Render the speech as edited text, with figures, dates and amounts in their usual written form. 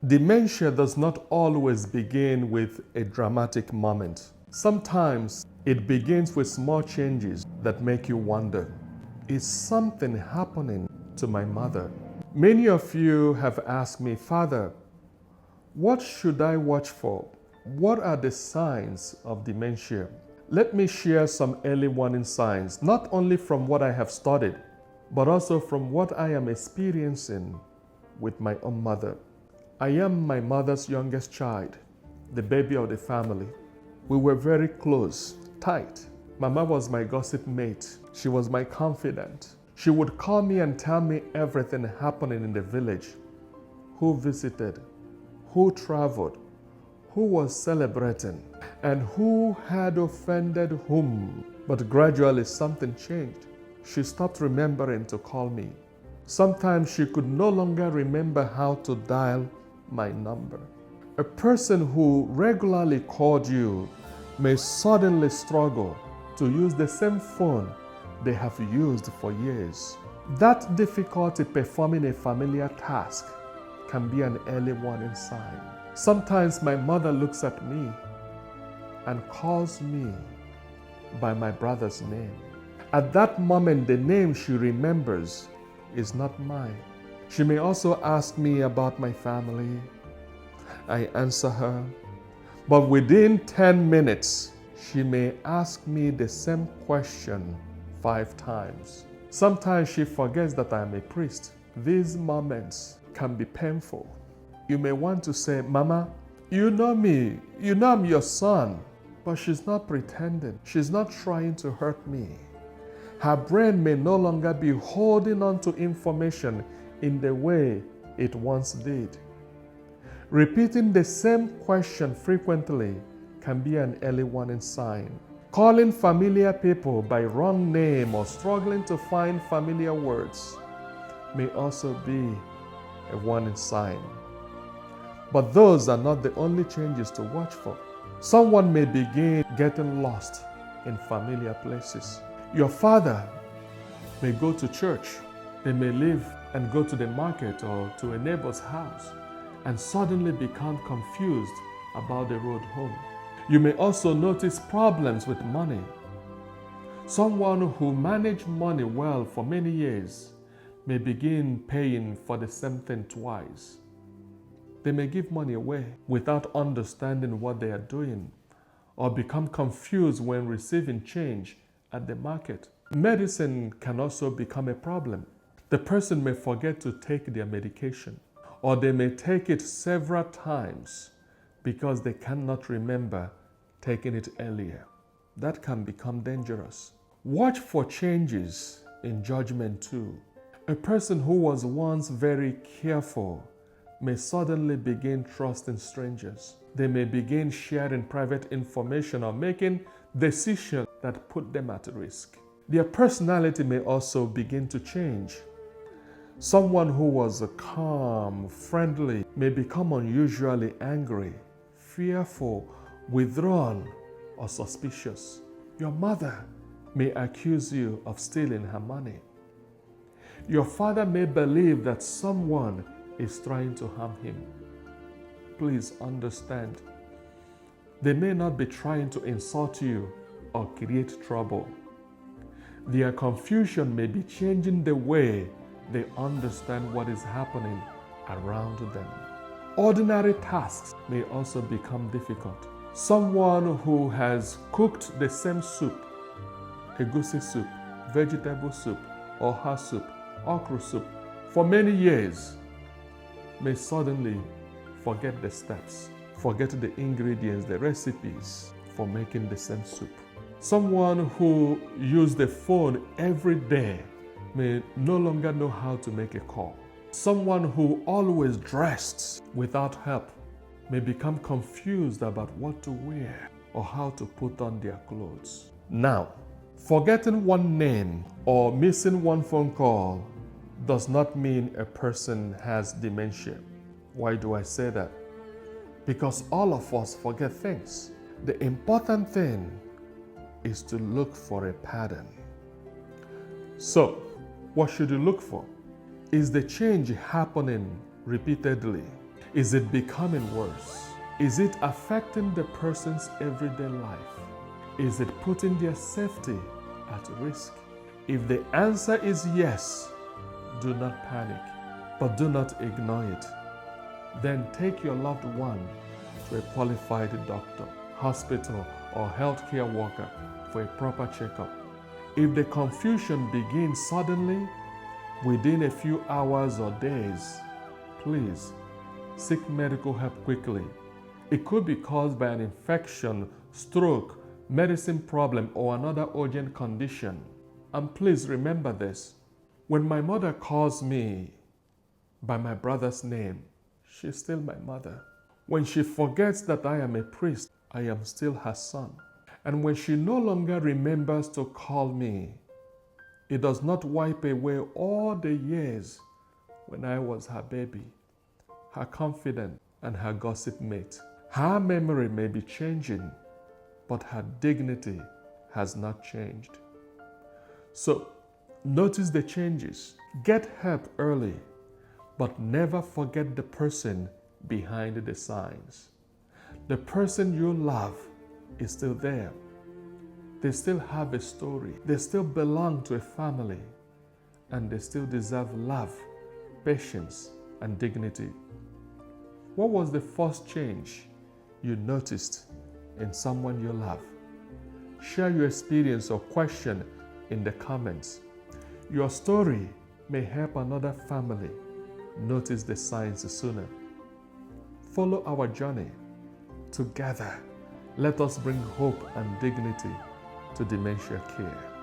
Dementia does not always begin with a dramatic moment. Sometimes it begins with small changes that make you wonder, is something happening to my mother? Many of you have asked me, Father, what should I watch for? What are the signs of dementia? Let me share some early warning signs, not only from what I have studied, but also from what I am experiencing with my own mother. I am my mother's youngest child, the baby of the family. We were very close, tight. Mama was my gossip mate. She was my confidant. She would call me and tell me everything happening in the village. Who visited, who traveled, who was celebrating, and who had offended whom. But gradually something changed. She stopped remembering to call me. Sometimes she could no longer remember how to dial my number. A person who regularly called you may suddenly struggle to use the same phone they have used for years. That difficulty performing a familiar task can be an early warning sign. Sometimes my mother looks at me and calls me by my brother's name. At that moment, the name she remembers is not mine. She may also ask me about my family. I answer her. But within 10 minutes, she may ask me the same question 5 times. Sometimes she forgets that I am a priest. These moments can be painful. You may want to say, Mama, you know me. You know I'm your son. But she's not pretending. She's not trying to hurt me. Her brain may no longer be holding on to information in the way it once did. Repeating the same question frequently can be an early warning sign. Calling familiar people by wrong name or struggling to find familiar words may also be a warning sign. But those are not the only changes to watch for. Someone may begin getting lost in familiar places. Your father may go to church. They may leave and go to the market or to a neighbor's house and suddenly become confused about the road home. You may also notice problems with money. Someone who managed money well for many years may begin paying for the same thing twice. They may give money away without understanding what they are doing, or become confused when receiving change at the market. Medicine can also become a problem. The person may forget to take their medication, or they may take it several times because they cannot remember taking it earlier. That can become dangerous. Watch for changes in judgment too. A person who was once very careful may suddenly begin trusting strangers. They may begin sharing private information or making decisions that put them at risk. Their personality may also begin to change. Someone who was calm, friendly, may become unusually angry, fearful, withdrawn, or suspicious. Your mother may accuse you of stealing her money. Your father may believe that someone is trying to harm him. Please understand, they may not be trying to insult you or create trouble. Their confusion may be changing the way they understand what is happening around them. Ordinary tasks may also become difficult. Someone who has cooked the same soup, egusi soup, vegetable soup, oha soup, okra soup, for many years may suddenly forget the steps, forget the ingredients, the recipes for making the same soup. Someone who used the phone every day may no longer know how to make a call. Someone who always dressed without help may become confused about what to wear or how to put on their clothes. Now, forgetting one name or missing one phone call does not mean a person has dementia. Why do I say that? Because all of us forget things. The important thing is to look for a pattern. So, what should you look for? Is the change happening repeatedly? Is it becoming worse? Is it affecting the person's everyday life? Is it putting their safety at risk? If the answer is yes, do not panic, but do not ignore it. Then take your loved one to a qualified doctor, hospital, or healthcare worker for a proper checkup. If the confusion begins suddenly, within a few hours or days, please seek medical help quickly. It could be caused by an infection, stroke, medicine problem, or another urgent condition. And please remember this. When my mother calls me by my brother's name, she's still my mother. When she forgets that I am a priest, I am still her son. And when she no longer remembers to call me, it does not wipe away all the years when I was her baby, her confidant, and her gossip mate. Her memory may be changing, but her dignity has not changed. So, notice the changes. Get help early, but never forget the person behind the signs. The person you love is still there. They still have a story. They still belong to a family, and they still deserve love, patience, and dignity. What was the first change you noticed in someone you love? Share your experience or question in the comments. Your story may help another family notice the signs sooner. Follow our journey. Together, let us bring hope and dignity to dementia care.